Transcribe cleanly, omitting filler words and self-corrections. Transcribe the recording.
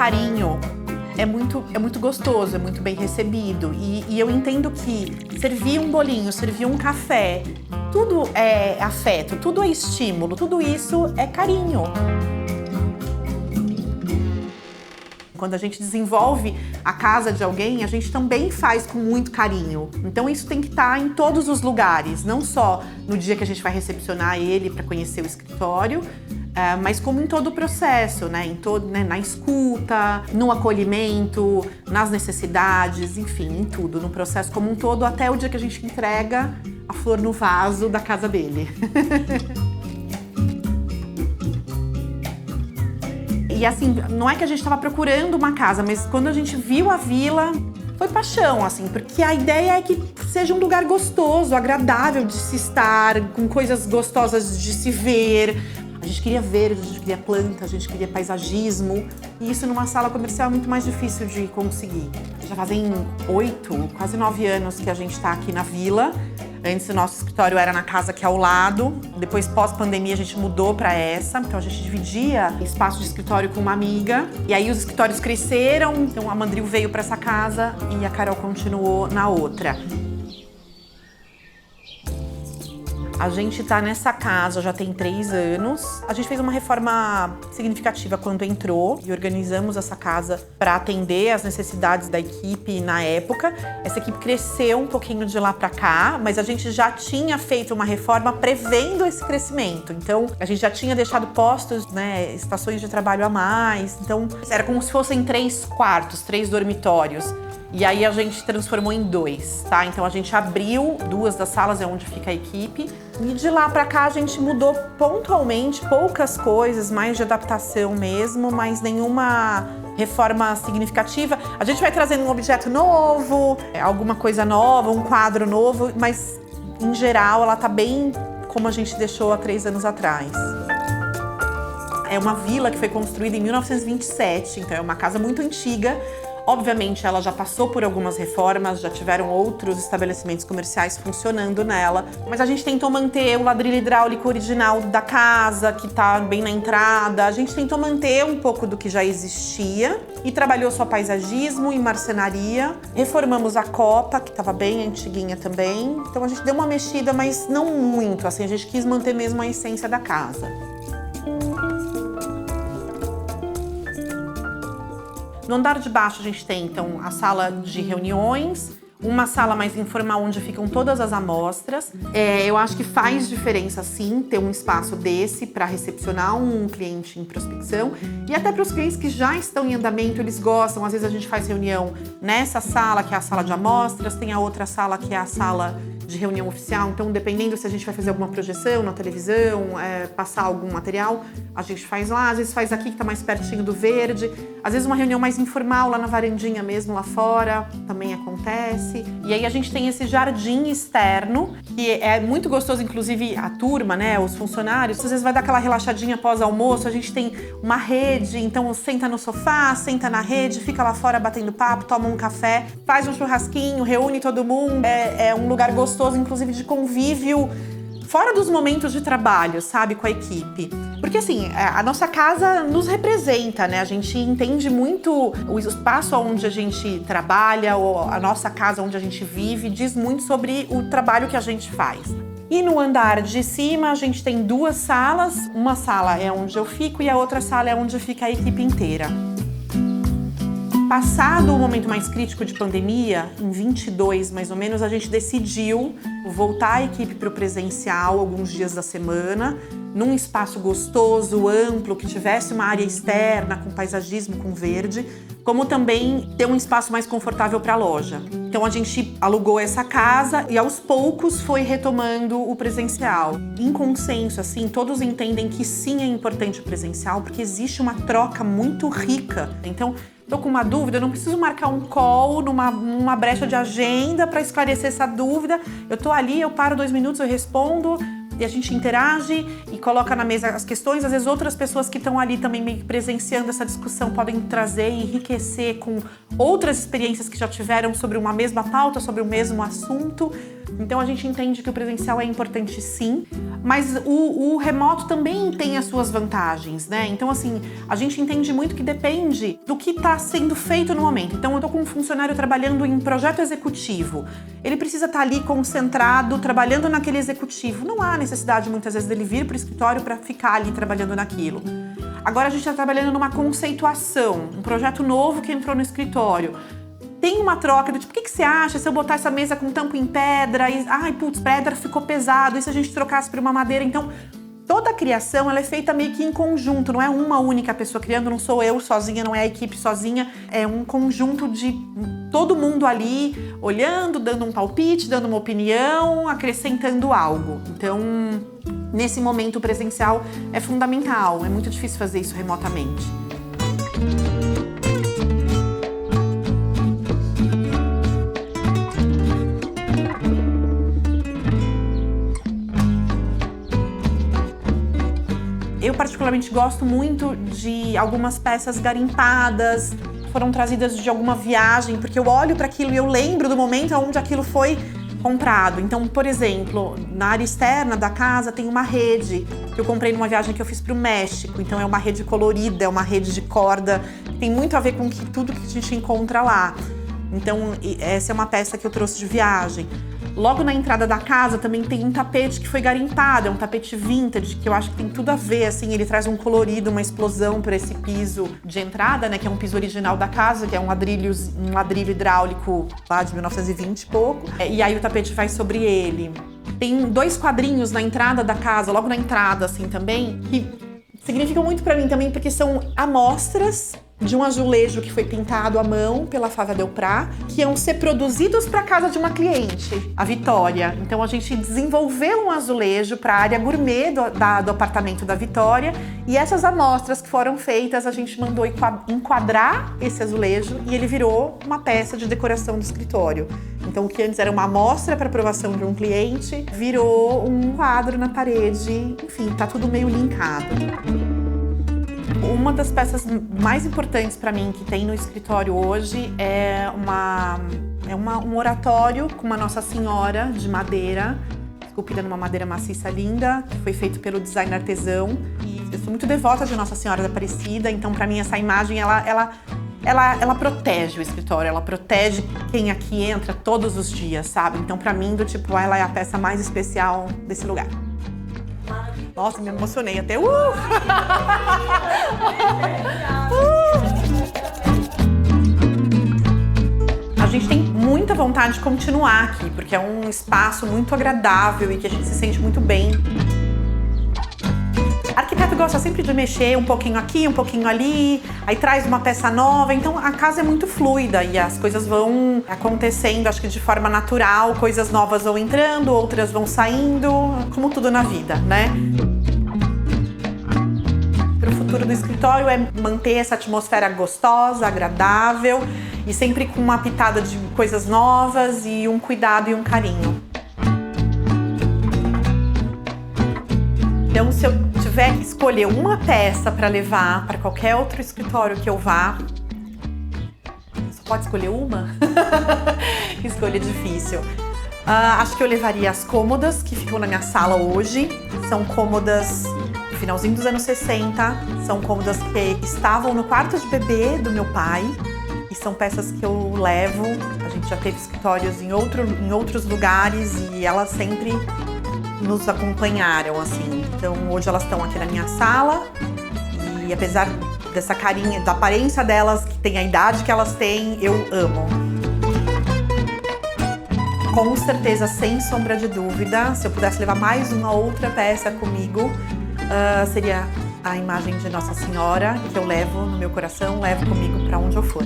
carinho, é muito gostoso, é muito bem recebido. E eu entendo que servir um bolinho, servir um café, tudo é afeto, tudo é estímulo, tudo isso é carinho. Quando a gente desenvolve a casa de alguém, a gente também faz com muito carinho. Então isso tem que estar em todos os lugares, não só no dia que a gente vai recepcionar ele para conhecer o escritório, mas como em todo o processo, né? Na escuta, no acolhimento, nas necessidades, enfim, em tudo, no processo como um todo, até o dia que a gente entrega a flor no vaso da casa dele. E assim, não é que a gente estava procurando uma casa, mas quando a gente viu a vila, foi paixão, assim, porque a ideia é que seja um lugar gostoso, agradável de se estar, com coisas gostosas de se ver. A gente queria verde, a gente queria planta, a gente queria paisagismo. E isso numa sala comercial é muito mais difícil de conseguir. Já fazem 8, quase 9 anos que a gente está aqui na vila. Antes o nosso escritório era na casa aqui ao lado. Depois, pós-pandemia, a gente mudou para essa. Então a gente dividia espaço de escritório com uma amiga. E aí os escritórios cresceram. Então a Mandril veio para essa casa e a Carol continuou na outra. A gente tá nessa casa já tem 3 anos. A gente fez uma reforma significativa quando entrou e organizamos essa casa para atender as necessidades da equipe na época. Essa equipe cresceu um pouquinho de lá para cá, mas a gente já tinha feito uma reforma prevendo esse crescimento. Então, a gente já tinha deixado postos, né, estações de trabalho a mais. Então, era como se fossem 3 quartos, 3 dormitórios. E aí a gente transformou em 2, tá? Então a gente abriu 2 das salas, é onde fica a equipe. E de lá pra cá a gente mudou pontualmente, poucas coisas, mais de adaptação mesmo, mas nenhuma reforma significativa. A gente vai trazendo um objeto novo, alguma coisa nova, um quadro novo, mas em geral ela tá bem como a gente deixou há 3 anos atrás. É uma vila que foi construída em 1927, então é uma casa muito antiga. Obviamente, ela já passou por algumas reformas, já tiveram outros estabelecimentos comerciais funcionando nela, mas a gente tentou manter o ladrilho hidráulico original da casa, que tá bem na entrada. A gente tentou manter um pouco do que já existia e trabalhou só paisagismo e marcenaria. Reformamos a copa, que estava bem antiguinha também. Então a gente deu uma mexida, mas não muito, assim, a gente quis manter mesmo a essência da casa. No andar de baixo a gente tem, então, a sala de reuniões, uma sala mais informal onde ficam todas as amostras. Eu acho que faz diferença, sim, ter um espaço desse para recepcionar um cliente em prospecção. E até para os clientes que já estão em andamento, eles gostam. Às vezes a gente faz reunião nessa sala, que é a sala de amostras, tem a outra sala que é a sala de reunião oficial. Então, dependendo se a gente vai fazer alguma projeção na televisão, passar algum material, a gente faz lá. Às vezes faz aqui, que está mais pertinho do verde. Às vezes uma reunião mais informal, lá na varandinha mesmo, lá fora, também acontece. E aí a gente tem esse jardim externo, que é muito gostoso, inclusive a turma, né, os funcionários. Às vezes vai dar aquela relaxadinha pós-almoço, a gente tem uma rede, então senta no sofá, senta na rede, fica lá fora batendo papo, toma um café, faz um churrasquinho, reúne todo mundo. É um lugar gostoso, inclusive de convívio, fora dos momentos de trabalho, sabe, com a equipe. Porque assim, a nossa casa nos representa, né? A gente entende muito o espaço onde a gente trabalha, ou a nossa casa onde a gente vive, diz muito sobre o trabalho que a gente faz. E no andar de cima a gente tem 2 salas. Uma sala é onde eu fico e a outra sala é onde fica a equipe inteira. Passado o momento mais crítico de pandemia, em 22 mais ou menos, a gente decidiu voltar a equipe para o presencial alguns dias da semana, num espaço gostoso, amplo, que tivesse uma área externa, com paisagismo, com verde, como também ter um espaço mais confortável para a loja. Então a gente alugou essa casa e aos poucos foi retomando o presencial. Em consenso, assim, todos entendem que sim, é importante o presencial, porque existe uma troca muito rica. Então, tô com uma dúvida, eu não preciso marcar um call numa brecha de agenda para esclarecer essa dúvida. Eu tô ali, eu paro 2 minutos, eu respondo e a gente interage e coloca na mesa as questões. Às vezes outras pessoas que estão ali também meio que presenciando essa discussão podem trazer e enriquecer com outras experiências que já tiveram sobre uma mesma pauta, sobre o mesmo assunto. Então a gente entende que o presencial é importante sim, mas o remoto também tem as suas vantagens, né? Então assim, a gente entende muito que depende do que está sendo feito no momento. Então eu tô com um funcionário trabalhando em projeto executivo. Ele precisa estar ali concentrado, trabalhando naquele executivo. Não há necessidade muitas vezes dele vir para o escritório para ficar ali trabalhando naquilo. Agora a gente está trabalhando numa conceituação, um projeto novo que entrou no escritório. Tem uma troca do tipo, o que você acha se eu botar essa mesa com tampo em pedra? E, ai, putz, pedra ficou pesado, e se a gente trocasse por uma madeira? Então, toda a criação ela é feita meio que em conjunto, não é uma única pessoa criando, não sou eu sozinha, não é a equipe sozinha, é um conjunto de todo mundo ali, olhando, dando um palpite, dando uma opinião, acrescentando algo. Então, nesse momento presencial é fundamental, é muito difícil fazer isso remotamente. Eu particularmente gosto muito de algumas peças garimpadas, foram trazidas de alguma viagem, porque eu olho para aquilo e eu lembro do momento onde aquilo foi comprado. Então, por exemplo, na área externa da casa tem uma rede que eu comprei numa viagem que eu fiz para o México. Então é uma rede colorida, é uma rede de corda, tem muito a ver com tudo que a gente encontra lá. Então essa é uma peça que eu trouxe de viagem. Logo na entrada da casa também tem um tapete que foi garimpado, é um tapete vintage, que eu acho que tem tudo a ver, assim, ele traz um colorido, uma explosão para esse piso de entrada, né, que é um piso original da casa, que é um ladrilho hidráulico lá de 1920 e pouco, e aí o tapete vai sobre ele. Tem 2 quadrinhos na entrada da casa, logo na entrada, assim, também, que significam muito para mim também, porque são amostras de um azulejo que foi pintado à mão pela Flávia Delprá, que iam ser produzidos para a casa de uma cliente, a Vitória. Então a gente desenvolveu um azulejo para a área gourmet do apartamento da Vitória, e essas amostras que foram feitas, a gente mandou enquadrar esse azulejo e ele virou uma peça de decoração do escritório. Então o que antes era uma amostra para aprovação de um cliente, virou um quadro na parede, enfim, tá tudo meio linkado. Uma das peças mais importantes para mim que tem no escritório hoje é um oratório com uma Nossa Senhora de madeira, esculpida numa madeira maciça linda, que foi feito pelo design artesão. E eu sou muito devota de Nossa Senhora da Aparecida, então para mim essa imagem ela protege o escritório, ela protege quem aqui entra todos os dias, sabe? Então para mim, do tipo, ela é a peça mais especial desse lugar. Nossa, me emocionei até. A gente tem muita vontade de continuar aqui, porque é um espaço muito agradável e que a gente se sente muito bem. Arquiteto gosta sempre de mexer um pouquinho aqui, um pouquinho ali, aí traz uma peça nova, então a casa é muito fluida e as coisas vão acontecendo, acho que de forma natural, coisas novas vão entrando, outras vão saindo, como tudo na vida, né? O futuro do escritório é manter essa atmosfera gostosa, agradável e sempre com uma pitada de coisas novas e um cuidado e um carinho. Então, se eu tiver que escolher uma peça para levar para qualquer outro escritório que eu vá, só pode escolher uma? Escolha difícil. Acho que eu levaria as cômodas que ficam na minha sala hoje. São cômodas do finalzinho dos anos 60. São cômodas que estavam no quarto de bebê do meu pai. E são peças que eu levo. A gente já teve escritórios em outros lugares e elas sempre nos acompanharam, assim. Então hoje elas estão aqui na minha sala e apesar dessa carinha, da aparência delas, que tem a idade que elas têm, eu amo. Com certeza, sem sombra de dúvida, se eu pudesse levar mais uma outra peça comigo, seria a imagem de Nossa Senhora, que eu levo no meu coração, levo comigo para onde eu for.